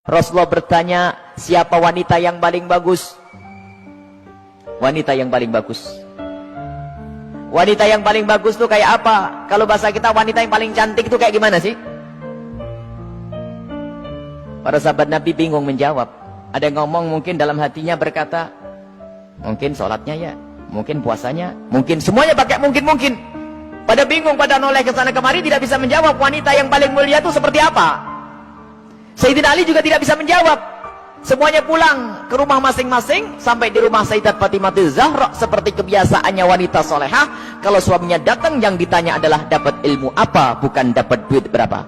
Rasulullah bertanya, siapa wanita yang paling bagus? Wanita yang paling bagus. Wanita yang paling bagus tuh kayak apa? Kalau bahasa kita, wanita yang paling cantik tuh kayak gimana sih? Para sahabat Nabi bingung menjawab. Ada yang ngomong mungkin dalam hatinya berkata, mungkin sholatnya ya, mungkin puasanya, mungkin semuanya pakai mungkin. Pada bingung, pada noleh ke sana kemari, tidak bisa menjawab wanita yang paling mulia itu seperti apa. Sayyidina Ali juga tidak bisa menjawab. Semuanya pulang ke rumah masing-masing. Sampai di rumah Sayyidat Fatimah Zahra, seperti kebiasaannya wanita solehah, kalau suaminya datang yang ditanya adalah dapat ilmu apa, bukan dapat duit berapa.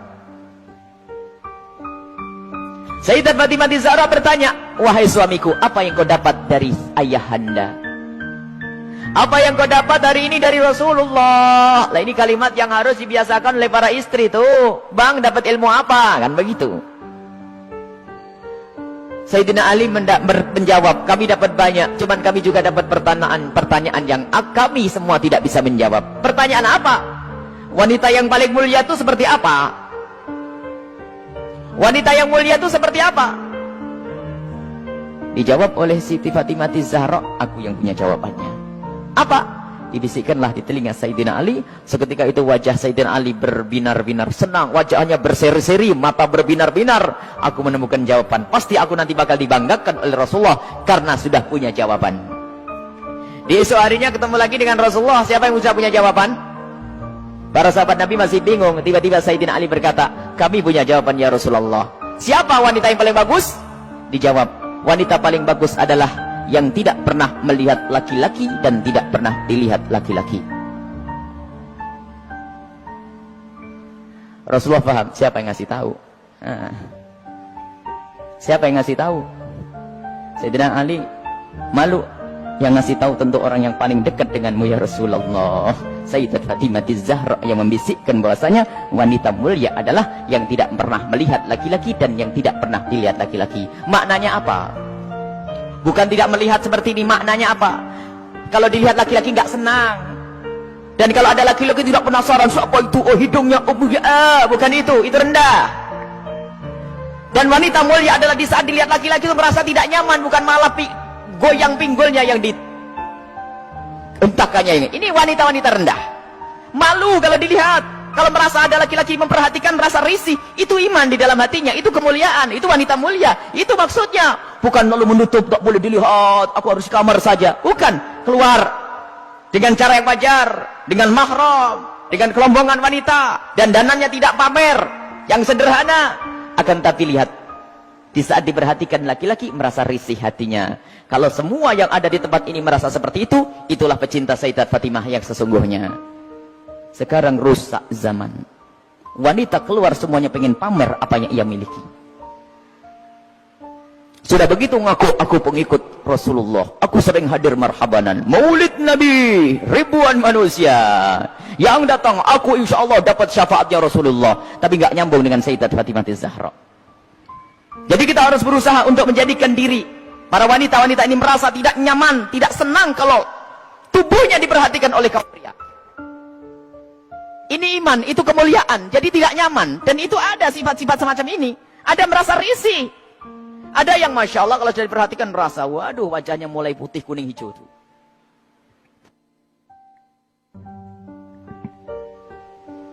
Sayyidat Fatimah Zahra bertanya, wahai suamiku, apa yang kau dapat dari ayahanda? Apa yang kau dapat hari ini dari Rasulullah? Lah, ini kalimat yang harus dibiasakan oleh para istri tuh. Bang, dapat ilmu apa? Kan begitu. Sayyidina Ali menjawab, kami dapat banyak, cuman kami juga dapat pertanyaan yang kami semua tidak bisa menjawab. Pertanyaan apa? Wanita yang paling mulia itu seperti apa? Wanita yang mulia itu seperti apa? Dijawab oleh Siti Fatimah Zahra, aku yang punya jawabannya. Apa? Dibisikkanlah di telinga Sayyidina Ali. Seketika itu wajah Sayyidina Ali berbinar-binar senang, wajahnya berseri-seri, mata berbinar-binar. Aku menemukan jawaban. Pasti aku nanti bakal dibanggakan oleh Rasulullah karena sudah punya jawaban. Di esok harinya ketemu lagi dengan Rasulullah. Siapa yang sudah punya jawaban? Para sahabat Nabi masih bingung. Tiba-tiba Sayyidina Ali berkata, kami punya jawaban ya Rasulullah. Siapa wanita yang paling bagus? Dijawab, wanita paling bagus adalah yang tidak pernah melihat laki-laki dan tidak pernah dilihat laki-laki. Rasulullah paham siapa yang ngasih tahu. Siapa yang ngasih tahu? Sayyidina Ali malu. Yang ngasih tahu tentu orang yang paling dekat denganmu ya Rasulullah. Sayyidat Fatimah Zahra yang membisikkan bahwasanya wanita mulia adalah yang tidak pernah melihat laki-laki dan yang tidak pernah dilihat laki-laki. Maknanya apa? Bukan tidak melihat seperti ini, maknanya apa? Kalau dilihat laki-laki nggak senang. Dan kalau ada laki-laki tidak penasaran, siapa itu? Oh, hidungnya, oh ya, bukan itu rendah. Dan wanita mulia adalah di saat dilihat laki-laki itu merasa tidak nyaman, bukan malah goyang pinggulnya yang dihentakkannya ini. Ini wanita-wanita rendah. Malu kalau dilihat. Kalau merasa ada laki-laki memperhatikan, merasa risih, itu iman di dalam hatinya, itu kemuliaan, itu wanita mulia, itu maksudnya. Bukan lalu menutup, tak boleh dilihat, aku harus di kamar saja. Bukan, keluar dengan cara yang wajar, dengan mahram, dengan kelombongan wanita, dan dananya tidak pamer, yang sederhana. Akan tapi lihat, di saat diperhatikan laki-laki, merasa risih hatinya. Kalau semua yang ada di tempat ini merasa seperti itu, itulah pecinta Sayyidat Fatimah yang sesungguhnya. Sekarang rusak zaman. Wanita keluar semuanya pengen pamer apa yang ia miliki. Sudah begitu ngaku, aku pengikut Rasulullah. Aku sering hadir marhabanan. Maulid Nabi, ribuan manusia yang datang. Aku insya Allah dapat syafaatnya Rasulullah. Tapi nggak nyambung dengan Sayyidat Fatimah Zahra. Jadi kita harus berusaha untuk menjadikan diri para wanita-wanita ini merasa tidak nyaman, tidak senang kalau tubuhnya diperhatikan oleh kaum pria. Ini iman, itu kemuliaan, jadi tidak nyaman. Dan itu ada sifat-sifat semacam ini. Ada merasa risih. Ada yang Masya Allah kalau sudah diperhatikan merasa, waduh wajahnya mulai putih, kuning, hijau tuh.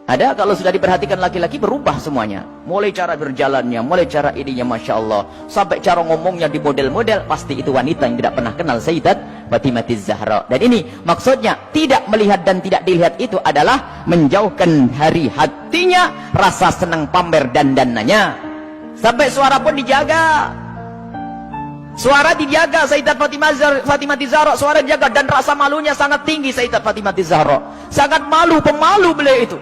Ada kalau sudah diperhatikan laki-laki berubah semuanya. Mulai cara berjalannya, mulai cara ininya Masya Allah. Sampai cara ngomongnya di model-model, pasti itu wanita yang tidak pernah kenal Sayyidat Fatimah Zahra. Dan ini maksudnya tidak melihat dan tidak dilihat itu adalah menjauhkan dari hatinya rasa senang pamer dan dananya. Sampai suara pun dijaga. Suara dijaga Sayyidat Fatimah Zahra, suara dijaga dan rasa malunya sangat tinggi Sayyidat Fatimah Zahra. Sangat malu, pemalu beliau itu.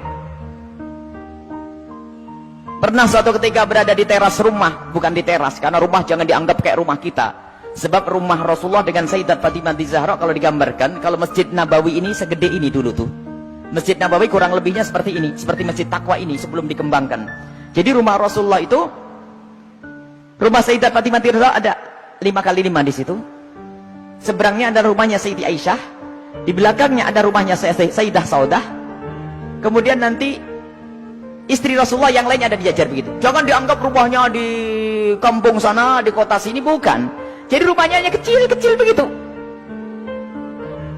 Pernah suatu ketika berada di teras rumah, bukan di teras, karena rumah jangan dianggap kayak rumah kita. Sebab rumah Rasulullah dengan Sayyidat Fatimah Zahra kalau digambarkan, kalau Masjid Nabawi ini segede ini dulu tuh. Masjid Nabawi kurang lebihnya seperti ini, seperti Masjid Taqwa ini sebelum dikembangkan. Jadi rumah Rasulullah itu, rumah Sayyidat Fatimah Zahra ada 5x5 di situ. Seberangnya ada rumahnya Sayyidi Aisyah, di belakangnya ada rumahnya Sayyidah Saudah. Kemudian nanti istri Rasulullah yang lainnya ada diajar begitu. Jangan dianggap rumahnya di kampung sana, di kota sini, bukan. Jadi rumahnya hanya kecil-kecil begitu.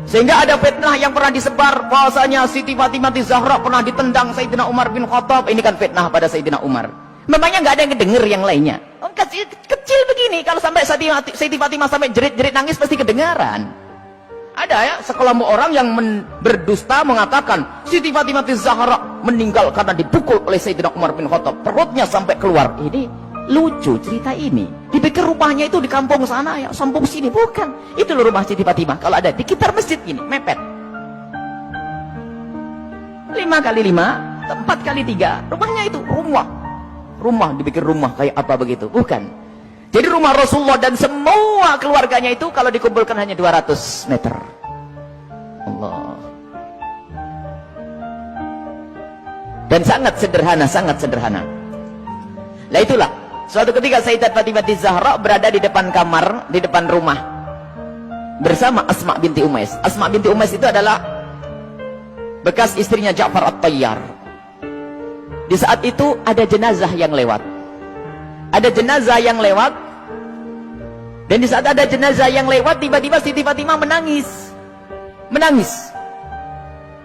Sehingga ada fitnah yang pernah disebar bahwasanya Siti Fatimah Zahra pernah ditendang Sayyidina Umar bin Khattab. Ini kan fitnah pada Sayyidina Umar. Memangnya nggak ada yang dengar yang lainnya? Kecil begini, kalau sampai Siti Fatimah sampai jerit-jerit nangis pasti kedengaran. Ada ya sekelompok orang yang berdusta mengatakan Siti Fatimah Zahra meninggal karena dipukul oleh Sayyidina Umar bin Khattab, perutnya sampai keluar. Ini lucu cerita ini. Dipikir rumahnya itu di kampung sana ya, kampung sini, bukan. Itu loh rumah Siti Fatimah. Kalau ada di sekitar masjid ini, mepet. 5 kali 5, 4 kali 3, rumahnya itu rumah dipikir rumah kayak apa begitu, bukan. Jadi rumah Rasulullah dan semua keluarganya itu kalau dikumpulkan hanya 200 meter. Allah. Dan sangat sederhana. Nah itulah, suatu ketika Sayyidat Fatimah Zahra berada di depan kamar, di depan rumah bersama Asma binti Umais. Asma binti Umais itu adalah bekas istrinya Ja'far At-Tayyar. Di saat itu ada jenazah yang lewat. Dan di saat ada jenazah yang lewat, tiba-tiba Siti Fatimah menangis.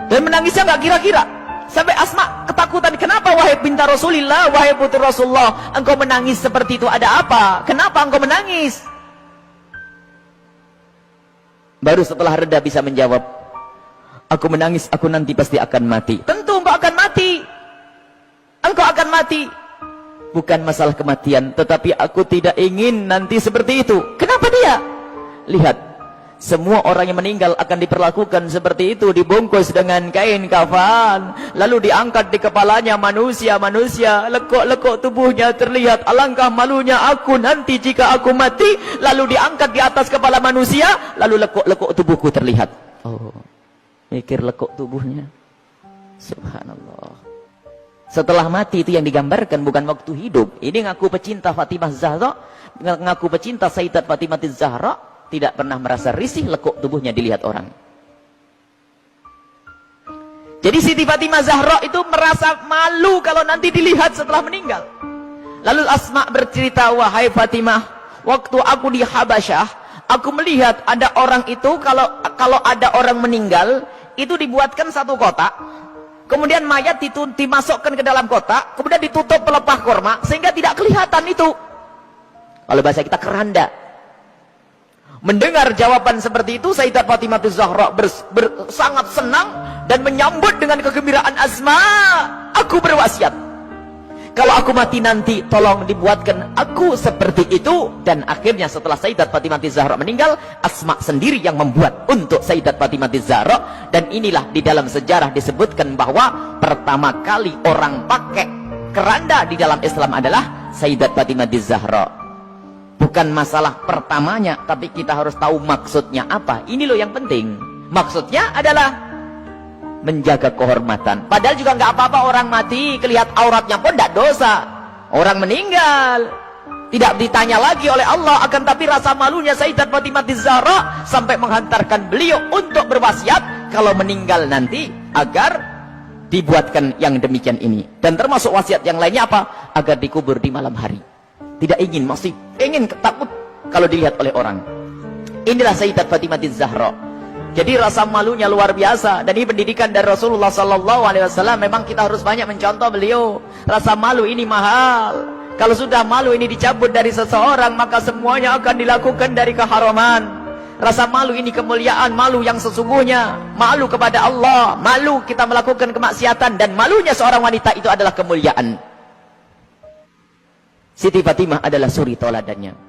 Dan menangisnya nggak kira-kira. Sampai Asma ketakutan. Kenapa wahai binti Rasulillah, wahai putri Rasulullah, engkau menangis seperti itu? Ada apa? Kenapa engkau menangis? Baru setelah reda bisa menjawab, aku menangis, aku nanti pasti akan mati. Tentu engkau akan mati. Engkau akan mati. Bukan masalah kematian, tetapi aku tidak ingin nanti seperti itu. Kenapa dia? Lihat, semua orang yang meninggal akan diperlakukan seperti itu, dibungkus dengan kain kafan, lalu diangkat di kepalanya manusia, lekuk-lekuk tubuhnya terlihat. Alangkah malunya aku nanti jika aku mati, lalu diangkat di atas kepala manusia, lalu lekuk-lekuk tubuhku terlihat. Oh, mikir lekuk tubuhnya. Subhanallah. Setelah mati itu yang digambarkan, bukan waktu hidup. Ini ngaku pecinta Fatimah Zahra, ngaku pecinta Sayyidat Fatimah Zahra, tidak pernah merasa risih lekuk tubuhnya dilihat orang. Jadi Siti Fatimah Zahra itu merasa malu kalau nanti dilihat setelah meninggal. Lalu Asma bercerita, wahai Fatimah, waktu aku di Habasyah, aku melihat ada orang itu, kalau ada orang meninggal, itu dibuatkan satu kotak. Kemudian mayat dimasukkan ke dalam kotak, kemudian ditutup pelepah korma, sehingga tidak kelihatan itu. Kalau bahasa kita keranda. Mendengar jawaban seperti itu, Sayyidat Fatimah Zahra sangat senang dan menyambut dengan kegembiraan. Asma, aku berwasiat, kalau aku mati nanti, tolong dibuatkan aku seperti itu. Dan akhirnya setelah Sayyidat Fatimah Zahra meninggal, Asma sendiri yang membuat untuk Sayyidat Fatimah Zahra. Dan inilah di dalam sejarah disebutkan bahwa pertama kali orang pakai keranda di dalam Islam adalah Sayyidat Fatimah Zahra. Bukan masalah pertamanya, tapi kita harus tahu maksudnya apa. Ini loh yang penting. Maksudnya adalah menjaga kehormatan. Padahal juga nggak apa-apa orang mati, kelihat auratnya pun tidak dosa. Orang meninggal tidak ditanya lagi oleh Allah. Akan tapi rasa malunya Sayyidat Fatimah Zahra sampai menghantarkan beliau untuk berwasiat kalau meninggal nanti agar dibuatkan yang demikian ini. Dan termasuk wasiat yang lainnya apa? Agar dikubur di malam hari. Tidak ingin, masih ingin, takut kalau dilihat oleh orang. Inilah Sayyidat Fatimah Zahra. Jadi rasa malunya luar biasa. Dan ini pendidikan dari Rasulullah SAW. Memang kita harus banyak mencontoh beliau. Rasa malu ini mahal. Kalau sudah malu ini dicabut dari seseorang, maka semuanya akan dilakukan dari keharaman. Rasa malu ini kemuliaan, malu yang sesungguhnya. Malu kepada Allah, malu kita melakukan kemaksiatan. Dan malunya seorang wanita itu adalah kemuliaan. Siti Fatimah adalah suri toladannya.